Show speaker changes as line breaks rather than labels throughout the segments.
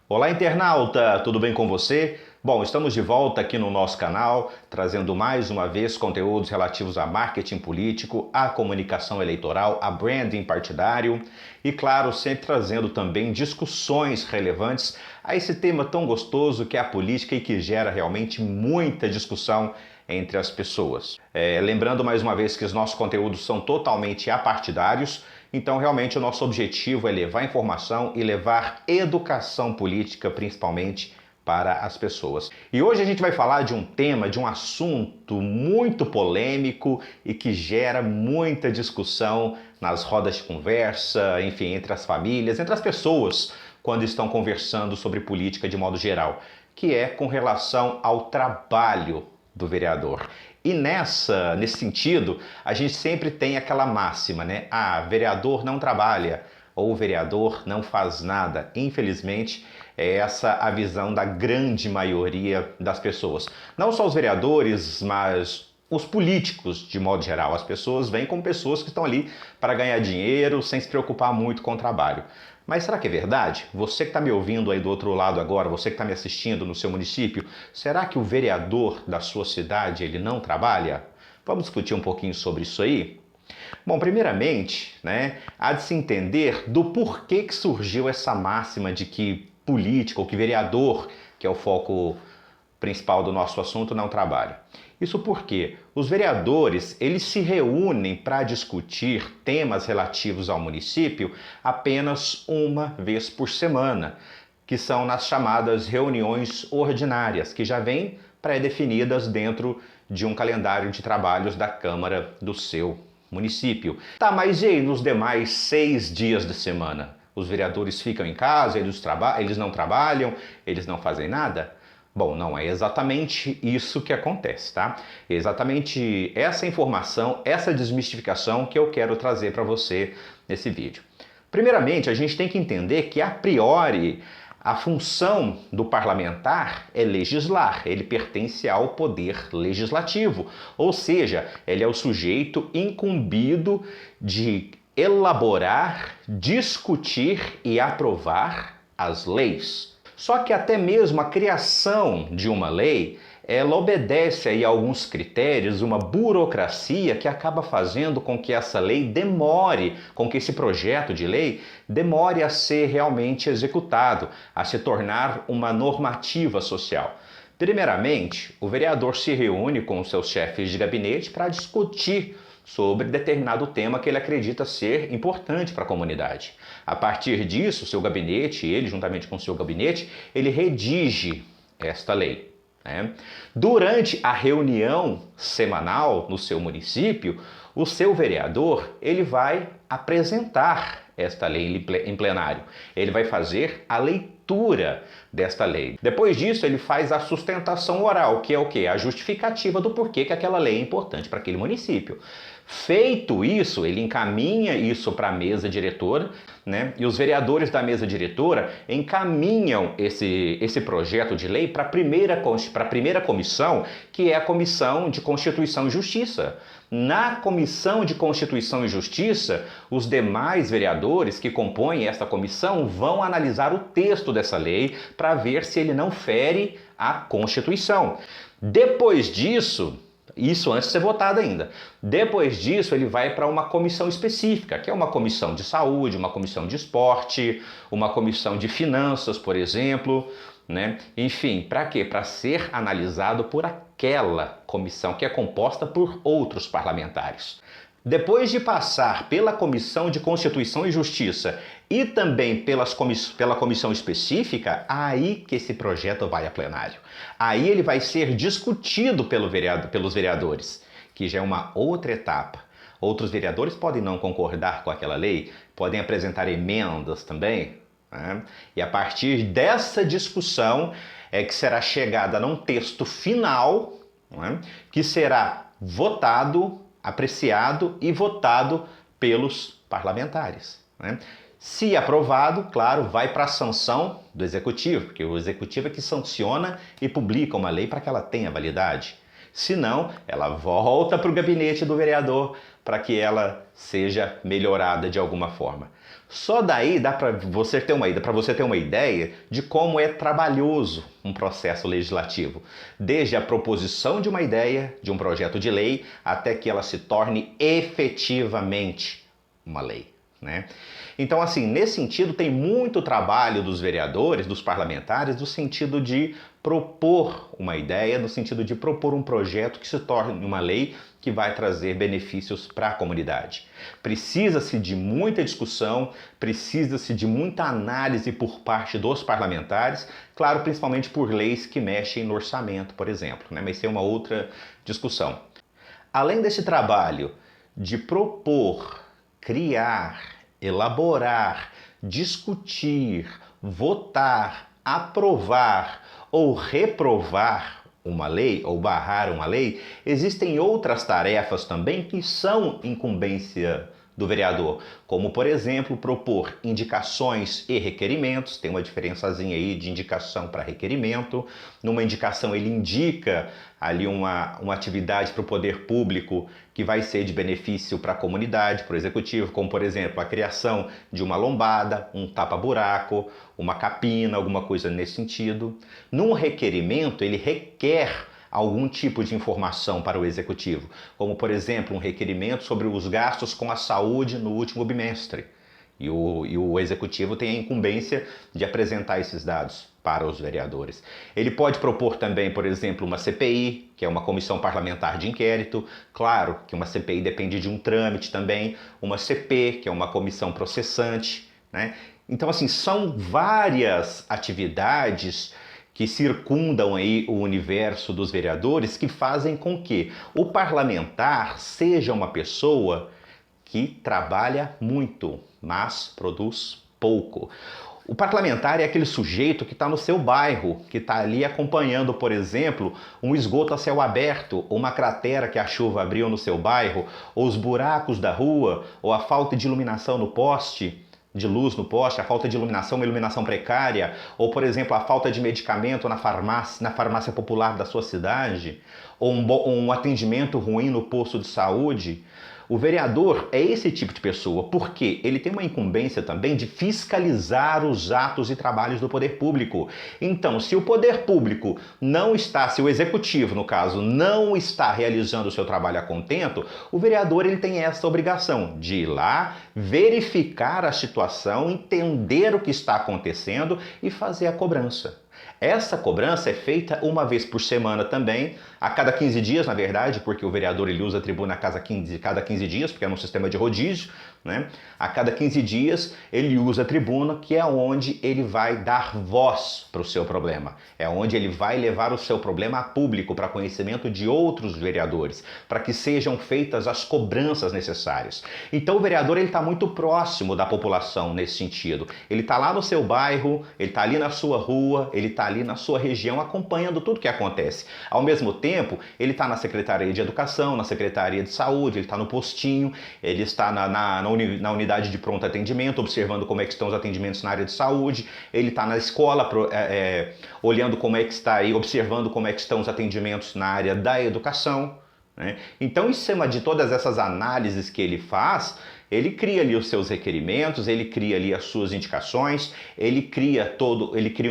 Olá, internauta! Tudo bem com você? Bom, estamos de volta aqui no nosso canal, trazendo mais uma vez conteúdos relativos a marketing político, a comunicação eleitoral, a branding partidário e, claro, sempre trazendo também discussões relevantes a esse tema tão gostoso que é a política e que gera realmente muita discussão entre as pessoas. Lembrando mais uma vez que os nossos conteúdos são totalmente apartidários, então realmente o nosso objetivo é levar informação e levar educação política, principalmente, para as pessoas. E hoje a gente vai falar de um tema, de um assunto muito polêmico e que gera muita discussão nas rodas de conversa, enfim, entre as famílias, entre as pessoas, quando estão conversando sobre política de modo geral, que é com relação ao trabalho do vereador. E nesse sentido, a gente sempre tem aquela máxima, né? Ah, vereador não trabalha, ou vereador não faz nada. Infelizmente, é essa a visão da grande maioria das pessoas. Não só os vereadores, mas os políticos de modo geral. As pessoas veem como pessoas que estão ali para ganhar dinheiro, sem se preocupar muito com o trabalho. Mas será que é verdade? Você que está me ouvindo aí do outro lado agora, você que está me assistindo no seu município, será que o vereador da sua cidade ele não trabalha? Vamos discutir um pouquinho sobre isso aí? Bom, primeiramente, né, há de se entender do porquê que surgiu essa máxima de que político ou que vereador, que é o foco principal do nosso assunto, não trabalha. Isso porque os vereadores, eles se reúnem para discutir temas relativos ao município apenas uma vez por semana, que são nas chamadas reuniões ordinárias, que já vêm pré-definidas dentro de um calendário de trabalhos da Câmara do seu município. Tá, mas e aí nos demais 6 dias da semana? Os vereadores ficam em casa, eles não trabalham, eles não fazem nada? Bom, não é exatamente isso que acontece, tá? É exatamente essa informação, essa desmistificação que eu quero trazer para você nesse vídeo. Primeiramente, a gente tem que entender que, a priori, a função do parlamentar é legislar, ele pertence ao poder legislativo, ou seja, ele é o sujeito incumbido de elaborar, discutir e aprovar as leis. Só que até mesmo a criação de uma lei, ela obedece aí a alguns critérios, uma burocracia que acaba fazendo com que essa lei demore, com que esse projeto de lei demore a ser realmente executado, a se tornar uma normativa social. Primeiramente, o vereador se reúne com os seus chefes de gabinete para discutir sobre determinado tema que ele acredita ser importante para a comunidade. A partir disso, seu gabinete, ele juntamente com o seu gabinete, ele redige esta lei. Durante a reunião semanal no seu município, o seu vereador ele vai apresentar esta lei em plenário. Ele vai fazer a leitura desta lei. Depois disso, ele faz a sustentação oral, que é o quê? A justificativa do porquê que aquela lei é importante para aquele município. Feito isso, ele encaminha isso para a mesa diretora, né? E os vereadores da mesa diretora encaminham esse projeto de lei para a primeira comissão, que é a Comissão de Constituição e Justiça. Na Comissão de Constituição e Justiça, os demais vereadores que compõem esta comissão vão analisar o texto dessa lei para ver se ele não fere a Constituição. Depois disso, isso antes de ser votado ainda. Depois disso, ele vai para uma comissão específica, que é uma comissão de saúde, uma comissão de esporte, uma comissão de finanças, por exemplo, né? Enfim, para quê? Para ser analisado por aquela comissão que é composta por outros parlamentares. Depois de passar pela Comissão de Constituição e Justiça e também pela comissão específica, aí que esse projeto vai a plenário. Aí ele vai ser discutido pelos vereadores, que já é uma outra etapa. Outros vereadores podem não concordar com aquela lei, podem apresentar emendas também, né? E a partir dessa discussão é que será chegada num texto final, né? Que será votado, apreciado e votado pelos parlamentares, né? Se aprovado, claro, vai para a sanção do executivo, porque o executivo é que sanciona e publica uma lei para que ela tenha validade. Se não, ela volta para o gabinete do vereador para que ela seja melhorada de alguma forma. Só daí dá para você ter uma ideia de como é trabalhoso um processo legislativo, desde a proposição de uma ideia, de um projeto de lei, até que ela se torne efetivamente uma lei, né? Então, assim, nesse sentido, tem muito trabalho dos vereadores, dos parlamentares, no sentido de propor uma ideia, no sentido de propor um projeto que se torne uma lei que vai trazer benefícios para a comunidade. Precisa-se de muita discussão, precisa-se de muita análise por parte dos parlamentares, claro, principalmente por leis que mexem no orçamento, por exemplo, né? Mas isso é uma outra discussão. Além desse trabalho de propor, criar, elaborar, discutir, votar, aprovar ou reprovar uma lei ou barrar uma lei, existem outras tarefas também que são incumbência do vereador, como, por exemplo, propor indicações e requerimentos. Tem uma diferençazinha aí de indicação para requerimento. Numa indicação ele indica ali uma atividade para o poder público que vai ser de benefício para a comunidade, para o executivo, como, por exemplo, a criação de uma lombada, um tapa-buraco, uma capina, alguma coisa nesse sentido. Num requerimento, ele requer algum tipo de informação para o executivo, como, por exemplo, um requerimento sobre os gastos com a saúde no último bimestre. E o executivo tem a incumbência de apresentar esses dados para os vereadores. Ele pode propor também, por exemplo, uma CPI, que é uma comissão parlamentar de inquérito. Claro que uma CPI depende de um trâmite também. Uma CP, que é uma comissão processante, né? Então, assim, são várias atividades que circundam aí o universo dos vereadores que fazem com que o parlamentar seja uma pessoa que trabalha muito, mas produz pouco. O parlamentar é aquele sujeito que está no seu bairro, que está ali acompanhando, por exemplo, um esgoto a céu aberto, ou uma cratera que a chuva abriu no seu bairro, ou os buracos da rua, ou a falta de iluminação no poste, de luz no poste, a falta de iluminação, uma iluminação precária, ou, por exemplo, a falta de medicamento na farmácia popular da sua cidade, ou um atendimento ruim no posto de saúde. O vereador é esse tipo de pessoa, porque ele tem uma incumbência também de fiscalizar os atos e trabalhos do poder público. Então, se o poder público não está, se o executivo, no caso, não está realizando o seu trabalho a contento, o vereador ele tem essa obrigação de ir lá, verificar a situação, entender o que está acontecendo e fazer a cobrança. Essa cobrança é feita uma vez por semana também, a cada 15 dias, na verdade, porque o vereador ele usa a tribuna a cada 15 dias, porque é um sistema de rodízio, né? A cada 15 dias ele usa a tribuna, que é onde ele vai dar voz para o seu problema. É onde ele vai levar o seu problema a público, para conhecimento de outros vereadores, para que sejam feitas as cobranças necessárias. Então o vereador ele está muito próximo da população nesse sentido. Ele está lá no seu bairro, ele está ali na sua rua, ele está ali na sua região acompanhando tudo que acontece. Ao mesmo tempo, ele está na Secretaria de Educação, na Secretaria de Saúde, ele está no postinho, ele está na unidade de pronto atendimento, observando como é que estão os atendimentos na área de saúde, ele está na escola, olhando como é que está aí, observando como é que estão os atendimentos na área da educação, né? Então, em cima de todas essas análises que ele faz, ele cria ali os seus requerimentos, ele cria ali as suas indicações, ele cria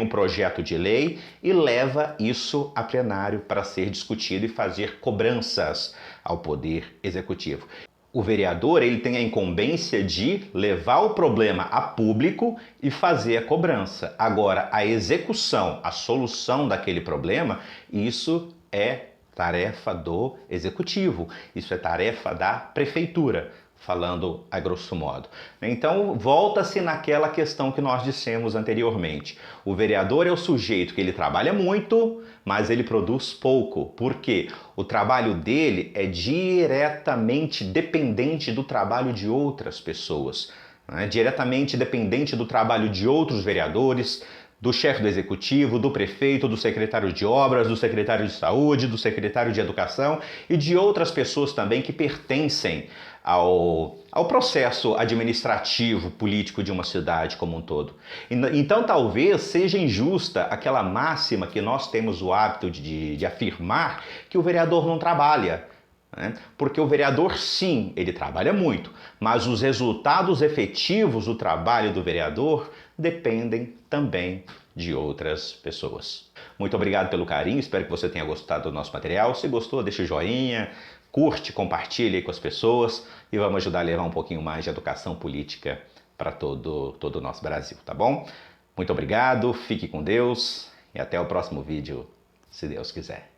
um projeto de lei e leva isso a plenário para ser discutido e fazer cobranças ao Poder Executivo. O vereador ele tem a incumbência de levar o problema a público e fazer a cobrança. Agora, a execução, a solução daquele problema, isso é tarefa do executivo, isso é tarefa da prefeitura, falando a grosso modo. Então, volta-se naquela questão que nós dissemos anteriormente. O vereador é o sujeito que ele trabalha muito, mas ele produz pouco. Por quê? O trabalho dele é diretamente dependente do trabalho de outras pessoas, né? Diretamente dependente do trabalho de outros vereadores, do chefe do executivo, do prefeito, do secretário de obras, do secretário de saúde, do secretário de educação e de outras pessoas também que pertencem ao processo administrativo, político de uma cidade como um todo. Então talvez seja injusta aquela máxima que nós temos o hábito de afirmar que o vereador não trabalha. Porque o vereador, sim, ele trabalha muito, mas os resultados efetivos do trabalho do vereador dependem também de outras pessoas. Muito obrigado pelo carinho, espero que você tenha gostado do nosso material. Se gostou, deixa o joinha, curte, compartilhe aí com as pessoas e vamos ajudar a levar um pouquinho mais de educação política para todo o nosso Brasil, tá bom? Muito obrigado, fique com Deus e até o próximo vídeo, se Deus quiser.